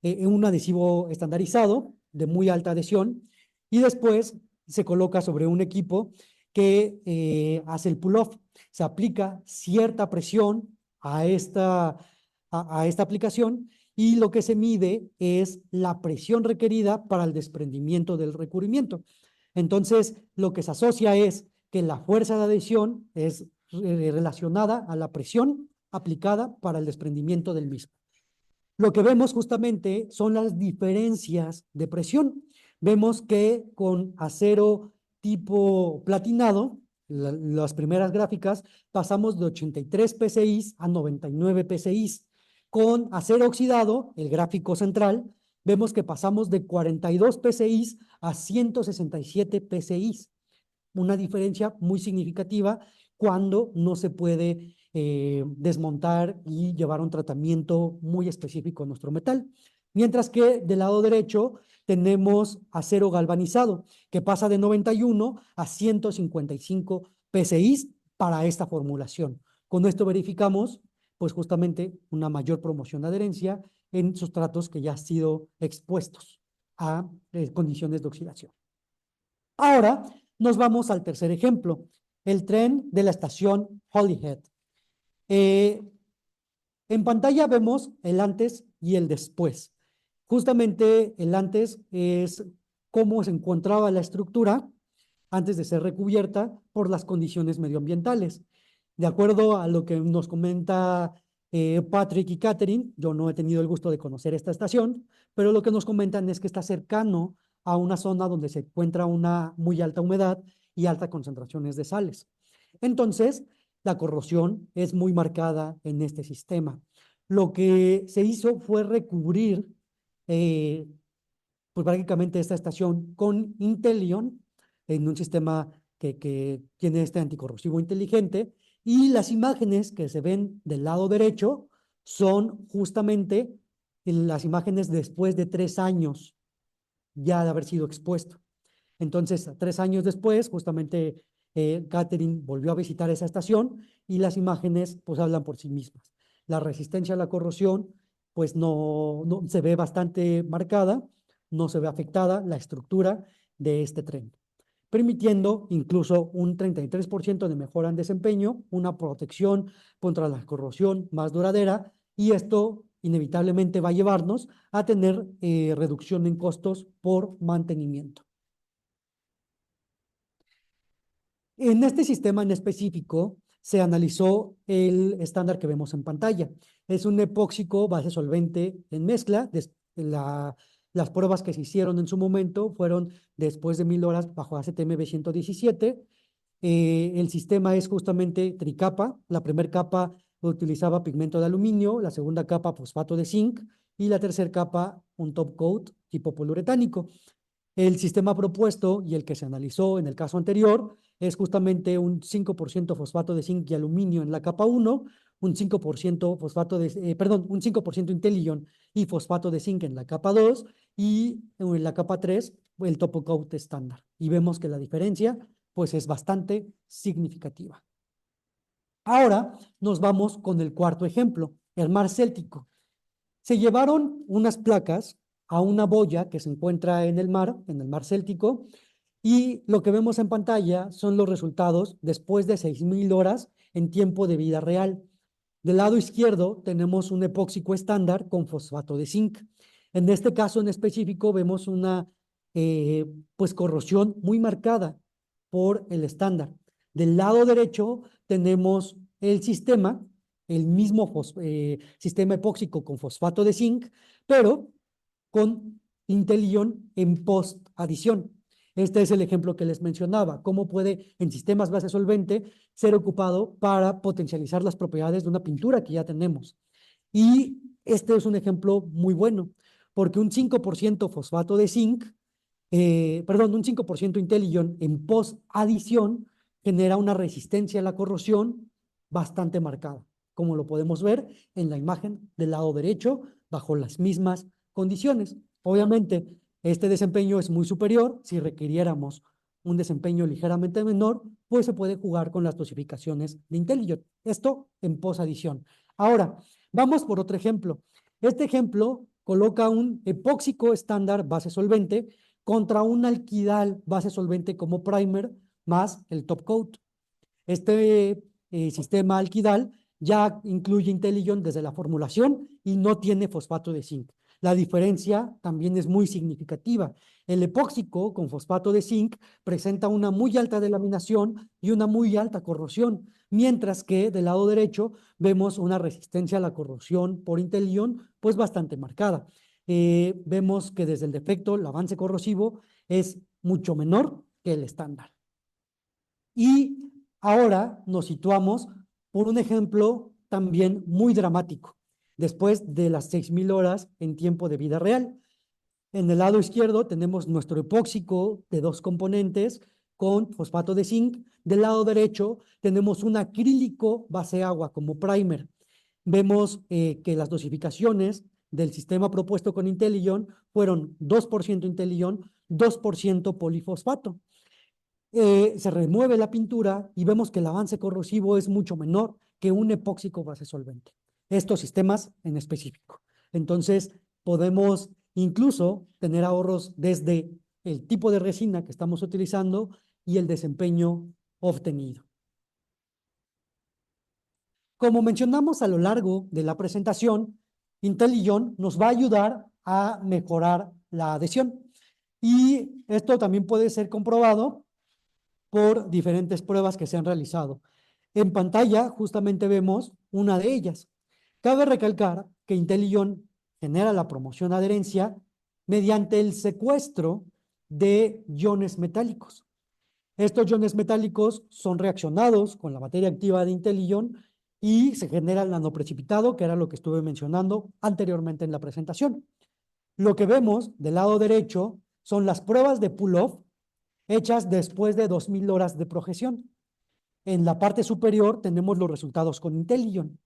un adhesivo estandarizado de muy alta adhesión, y después se coloca sobre un equipo que hace el pull-off. Se aplica cierta presión a esta aplicación y lo que se mide es la presión requerida para el desprendimiento del recubrimiento. Entonces, lo que se asocia es que la fuerza de adhesión es relacionada a la presión aplicada para el desprendimiento del mismo. Lo que vemos justamente son las diferencias de presión. Vemos que con acero tipo platinado, las primeras gráficas, pasamos de 83 PSI a 99 PSI. Con acero oxidado, el gráfico central, vemos que pasamos de 42 PSI a 167 PSI. Una diferencia muy significativa cuando no se puede desmontar y llevar un tratamiento muy específico a nuestro metal. Mientras que del lado derecho tenemos acero galvanizado, que pasa de 91 a 155 PSI para esta formulación. Con esto verificamos, pues justamente una mayor promoción de adherencia en sustratos que ya han sido expuestos a condiciones de oxidación. Ahora nos vamos al tercer ejemplo, el tren de la estación Holyhead. En pantalla vemos el antes y el después. Justamente el antes es cómo se encontraba la estructura antes de ser recubierta por las condiciones medioambientales. De acuerdo a lo que nos comenta Patrick y Catherine, yo no he tenido el gusto de conocer esta estación, pero lo que nos comentan es que está cercano a una zona donde se encuentra una muy alta humedad y altas concentraciones de sales. Entonces, la corrosión es muy marcada en este sistema. Lo que se hizo fue recubrir pues prácticamente esta estación con Intelion en un sistema que tiene este anticorrosivo inteligente, y las imágenes que se ven del lado derecho son justamente las imágenes después de 3 años ya de haber sido expuesto. Entonces, 3 años después, justamente Catherine volvió a visitar esa estación y las imágenes pues hablan por sí mismas. La resistencia a la corrosión pues no se ve bastante marcada, no se ve afectada la estructura de este tren, permitiendo incluso un 33% de mejora en desempeño, una protección contra la corrosión más duradera, y esto inevitablemente va a llevarnos a tener reducción en costos por mantenimiento. En este sistema en específico se analizó el estándar que vemos en pantalla. Es un epóxico base solvente en mezcla. Las pruebas que se hicieron en su momento fueron después de 1000 horas bajo ACTM B117. El sistema es justamente tricapa. La primera capa utilizaba pigmento de aluminio, la segunda capa fosfato de zinc y la tercera capa un top coat tipo poliuretánico. El sistema propuesto y el que se analizó en el caso anterior es justamente un 5% fosfato de zinc y aluminio en la capa 1, un 5% un 5% Intelion y fosfato de zinc en la capa 2, y en la capa 3 el Top Coat estándar. Y vemos que la diferencia pues es bastante significativa. Ahora nos vamos con el cuarto ejemplo, el mar Céltico. Se llevaron unas placas a una boya que se encuentra en el mar Céltico, y lo que vemos en pantalla son los resultados después de 6000 horas en tiempo de vida real. Del lado izquierdo tenemos un epóxico estándar con fosfato de zinc. En este caso en específico vemos una pues corrosión muy marcada por el estándar. Del lado derecho tenemos el sistema, el mismo sistema epóxico con fosfato de zinc, pero con Intelion en post-adición. Este es el ejemplo que les mencionaba, cómo puede en sistemas base solvente ser ocupado para potencializar las propiedades de una pintura que ya tenemos. Y este es un ejemplo muy bueno, porque un 5% fosfato de zinc, un 5% Intelion en post-adición genera una resistencia a la corrosión bastante marcada, como lo podemos ver en la imagen del lado derecho, bajo las mismas condiciones. Obviamente, este desempeño es muy superior. Si requiriéramos un desempeño ligeramente menor, pues se puede jugar con las dosificaciones de Intelion. Esto en posadición. Ahora, vamos por otro ejemplo. Este ejemplo coloca un epóxico estándar base solvente contra un alquidal base solvente como primer más el top coat. Este sistema alquidal ya incluye Intelion desde la formulación y no tiene fosfato de zinc. La diferencia también es muy significativa. El epóxico con fosfato de zinc presenta una muy alta delaminación y una muy alta corrosión, mientras que del lado derecho vemos una resistencia a la corrosión por Intelion pues bastante marcada. Vemos que desde el defecto el avance corrosivo es mucho menor que el estándar. Y ahora nos situamos por un ejemplo también muy dramático, después de las 6000 horas en tiempo de vida real. En el lado izquierdo tenemos nuestro epóxico de 2 componentes con fosfato de zinc. Del lado derecho tenemos un acrílico base agua como primer. Vemos que las dosificaciones del sistema propuesto con Intelion fueron 2% Intelion, 2% polifosfato. Se remueve la pintura y vemos que el avance corrosivo es mucho menor que un epóxico base solvente. Estos sistemas en específico. Entonces, podemos incluso tener ahorros desde el tipo de resina que estamos utilizando y el desempeño obtenido. Como mencionamos a lo largo de la presentación, IntelliJON nos va a ayudar a mejorar la adhesión. Y esto también puede ser comprobado por diferentes pruebas que se han realizado. En pantalla justamente vemos una de ellas. Cabe recalcar que IntelliJON genera la promoción de adherencia mediante el secuestro de iones metálicos. Estos iones metálicos son reaccionados con la materia activa de IntelliJON y se genera el nanoprecipitado, que era lo que estuve mencionando anteriormente en la presentación. Lo que vemos del lado derecho son las pruebas de pull-off hechas después de 2000 horas de projeción. En la parte superior tenemos los resultados con IntelliJON.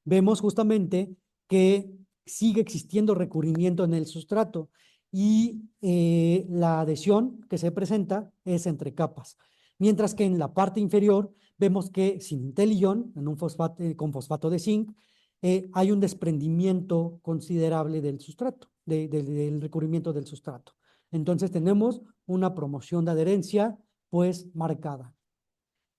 Vemos justamente que sigue existiendo recubrimiento en el sustrato y la adhesión que se presenta es entre capas. Mientras que en la parte inferior vemos que sin IntelliJON, en un fosfato, con fosfato de zinc, hay un desprendimiento considerable del sustrato, del recubrimiento del sustrato. Entonces tenemos una promoción de adherencia pues marcada.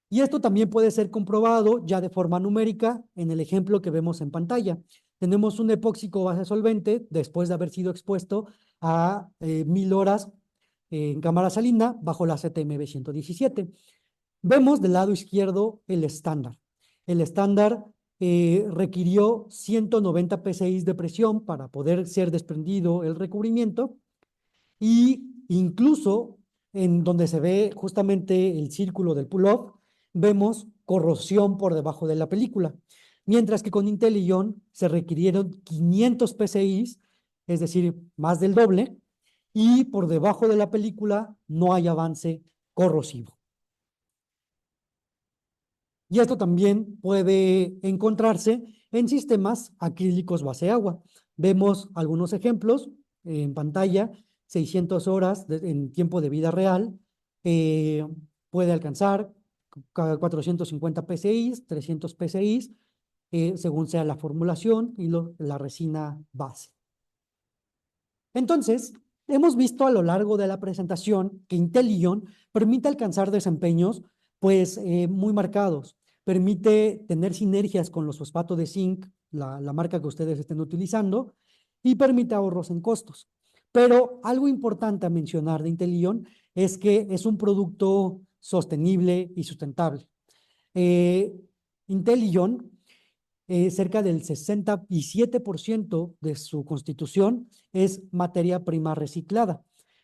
Y esto también puede ser comprobado ya de forma numérica en el ejemplo que vemos en pantalla. Tenemos un epóxico base solvente después de haber sido expuesto a 1000 horas en cámara salina bajo la CTMB 117. Vemos del lado izquierdo el estándar. El estándar requirió 190 psi de presión para poder ser desprendido el recubrimiento y incluso en donde se ve justamente el círculo del pull-off, vemos corrosión por debajo de la película. Mientras que con IntelliJON se requirieron 500 psi, es decir, más del doble, y por debajo de la película no hay avance corrosivo. Y esto también puede encontrarse en sistemas acrílicos base agua. Vemos algunos ejemplos en pantalla, 600 horas en tiempo de vida real, puede alcanzar 450 psi, 300 psi, según sea la formulación y la resina base. Entonces, hemos visto a lo largo de la presentación que IntelliJON permite alcanzar desempeños pues muy marcados. Permite tener sinergias con los fosfatos de zinc, la marca que ustedes estén utilizando, y permite ahorros en costos. Pero algo importante a mencionar de IntelliJON es que es un producto sostenible y sustentable. IntelliJON cerca del 67% de su constitución es materia prima reciclada.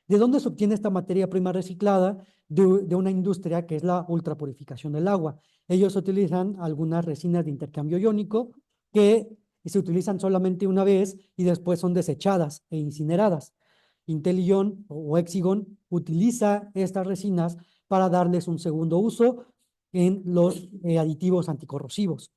¿De dónde se obtiene esta materia prima reciclada? De una industria que es la ultrapurificación del agua. Ellos utilizan algunas resinas de intercambio iónico que se utilizan solamente una vez y después son desechadas e incineradas. IntelliJON o Hexigon utiliza estas resinas para darles un segundo uso en los aditivos anticorrosivos.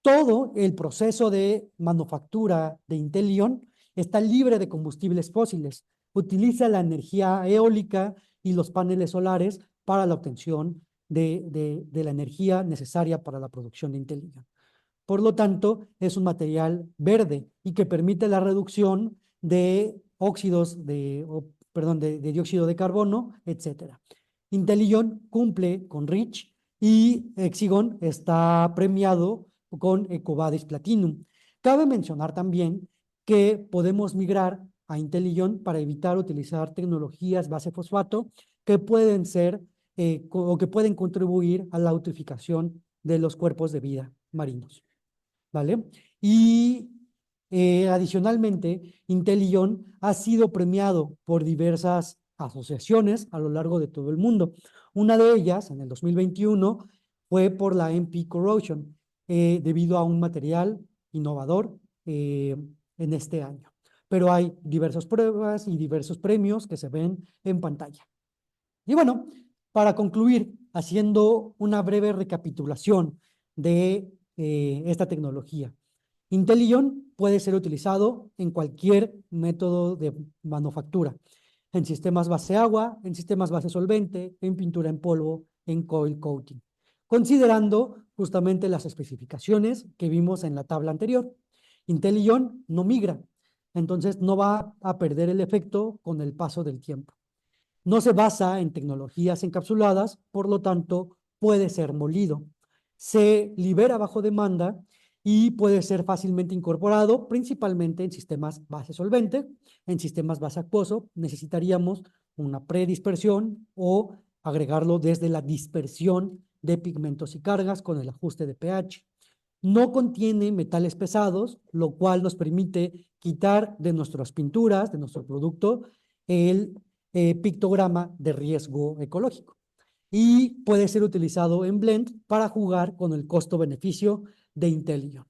Todo el proceso de manufactura de IntelliJON está libre de combustibles fósiles. Utiliza la energía eólica y los paneles solares para la obtención de la energía necesaria para la producción de IntelliJON. Por lo tanto, es un material verde y que permite la reducción de óxidos, de dióxido de carbono, etc. IntelliJON cumple con REACH y Hexigon está premiado con EcoVadis Platinum. Cabe mencionar también que podemos migrar a IntelliJON para evitar utilizar tecnologías base fosfato que pueden ser o que pueden contribuir a la eutrificación de los cuerpos de vida marinos. ¿Vale? Y adicionalmente, IntelliJON ha sido premiado por diversas asociaciones a lo largo de todo el mundo. Una de ellas, en el 2021, fue por la MP Corrosion, debido a un material innovador en este año. Pero hay diversas pruebas y diversos premios que se ven en pantalla. Y bueno, para concluir, haciendo una breve recapitulación de esta tecnología. IntelliJON puede ser utilizado en cualquier método de manufactura, en sistemas base agua, en sistemas base solvente, en pintura en polvo, en coil coating, considerando justamente las especificaciones que vimos en la tabla anterior. IntelliJON no migra. entonces no va a perder el efecto con el paso del tiempo. No se basa en tecnologías encapsuladas, por lo tanto, puede ser molido. Se libera bajo demanda y puede ser fácilmente incorporado, principalmente en sistemas base solvente. En sistemas base acuoso necesitaríamos una predispersión o agregarlo desde la dispersión de pigmentos y cargas con el ajuste de pH. No contiene metales pesados, lo cual nos permite quitar de nuestras pinturas, de nuestro producto, el pictograma de riesgo ecológico. Y puede ser utilizado en Blend para jugar con el costo-beneficio de Intelion.